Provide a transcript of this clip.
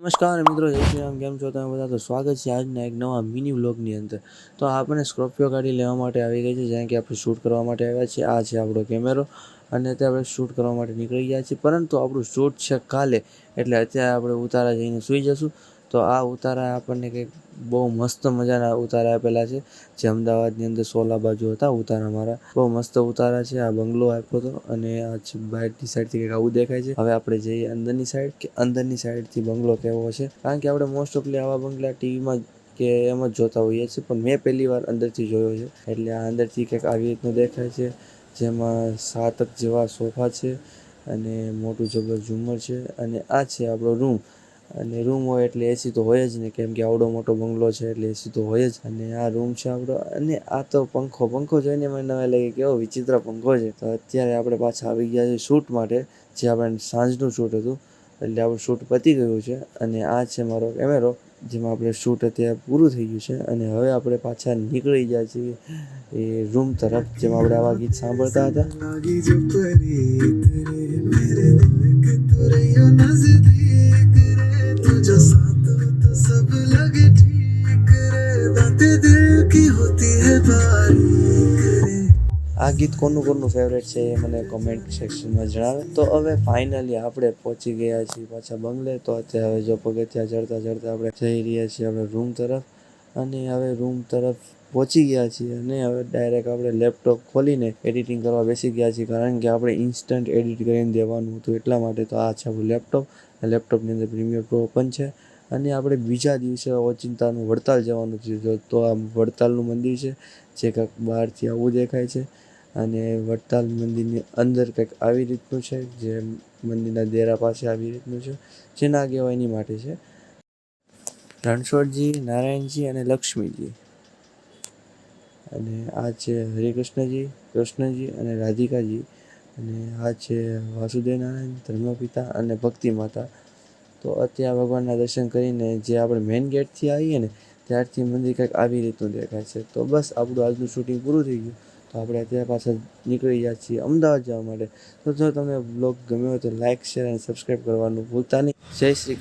નમસ્કાર મિત્રો, જય શ્રી રામ. કેમ છો તમે બધા? તો સ્વાગત છે આજના એક નવા મિની વ્લોગની અંદર. તો આપણે સ્કોર્પિયો ગાડી લેવા માટે આવી ગઈ છે, જ્યાં કે આપણે શૂટ કરવા માટે આવ્યા છીએ. આ છે આપણો કેમેરો અને તે આપણે શૂટ કરવા માટે નીકળી ગયા છીએ. પરંતુ આપણું શૂટ છે કાલે, એટલે અત્યારે આપણે ઉતારા જઈને સૂઈ જશું. તો આ ઉતારા આપણને કંઈક બહુ મસ્ત મજાના ઉતારા આપેલા છે, જે અમદાવાદની અંદર સોલા બાજુ હતા ઉતારા મારા. બહુ મસ્ત ઉતારા છે. આ બંગલો આપ્યો હતો અને આ બહારની સાઈડથી કંઈક આવું દેખાય છે. હવે આપણે જઈએ અંદરની સાઈડ, કે અંદરની સાઈડથી બંગલો કેવો છે, કારણ કે આપણે મોસ્ટ ઓફલી આવા બંગલા ટીવીમાં કે એમ જ જોતા હોઈએ છીએ, પણ મેં પહેલી વાર અંદરથી જોયો છે. એટલે આ અંદરથી કંઈક આવી રીતનું દેખાય છે, જેમાં 7 જેવા સોફા છે અને મોટું જબર ઝુમ્મર છે. અને આ છે આપણો રૂમ. અને રૂમ હોય એટલે એસી તો હોય જ ને, કેમ કે આવડો મોટો બંગલો છે એટલે એસી તો હોય જ. અને આ રૂમ છે આપણો. અને આ તો પંખો જોઈને મને નવા લાગે, કેવો વિચિત્ર પંખો છે. તો અત્યારે આપણે પાછા આવી ગયા છે શૂટ માટે, જે આપણે સાંજનું શૂટ હતું. એટલે આપણું શૂટ પતી ગયું છે. અને આ છે મારો કેમેરો, જેમાં આપણે શૂટ અત્યારે પૂરું થઈ ગયું છે. અને હવે આપણે પાછા નીકળી ગયા છીએ એ રૂમ તરફ, જેમાં આપણે આવા ગીત સાંભળતા હતા. આ ગીત કોનું ફેવરેટ છે એ મને કોમેન્ટ સેક્શનમાં જણાવે. તો હવે ફાઇનલી આપણે પહોંચી ગયા છીએ પાછા બંગલે. તો અત્યારે હવે જો પગથિયાં ચડતા આપણે જઈ રહ્યા છીએ આપણે રૂમ તરફ. અને હવે રૂમ તરફ પહોંચી ગયા છીએ અને હવે ડાયરેક્ટ આપણે લેપટોપ ખોલીને એડિટિંગ કરવા બેસી ગયા છીએ, કારણ કે આપણે ઇન્સ્ટન્ટ એડિટ કરીને દેવાનું હતું એટલા માટે. તો આ છે આપણું લેપટોપ. લેપટોપની અંદર પ્રીમિયર પ્રો ઓપન છે. અને આપણે બીજા દિવસે ઓચિંતાનું વડતાલ જવાનું છે. તો આ વડતાલનું મંદિર છે, જે કંઈક બહારથી આવું દેખાય છે. અને વડતાલ મંદિરની અંદર કંઈક આવી રીતનું છે, જે મંદિરના દેરા પાસે આવી રીતનું છે, જે ના કહેવાય એની માટે છે. રણછોડજી, નારાયણજી અને લક્ષ્મીજી. અને આ છે હરિકૃષ્ણજી, કૃષ્ણજી અને રાધિકાજી. અને આ છે વાસુદેવ નારાયણ, ધર્મપિતા અને ભક્તિ માતા. તો અત્યારે ભગવાનના દર્શન કરીને જે આપણે મેઇન ગેટથી આવીએ ને, ત્યારથી મંદિર કંઈક આવી રીતનું દેખાય છે. તો બસ આપણું આજનું શૂટિંગ પૂરું થઈ ગયું. તો આપણે અત્યારે પાછા નીકળી ગયા છીએ અમદાવાદ જવા માટે. તો જો તમને બ્લોગ ગમ્યો હોય તો લાઇક, શેર અને સબસ્ક્રાઈબ કરવાનું ભૂલતા નહીં. જય શ્રી કૃષ્ણ.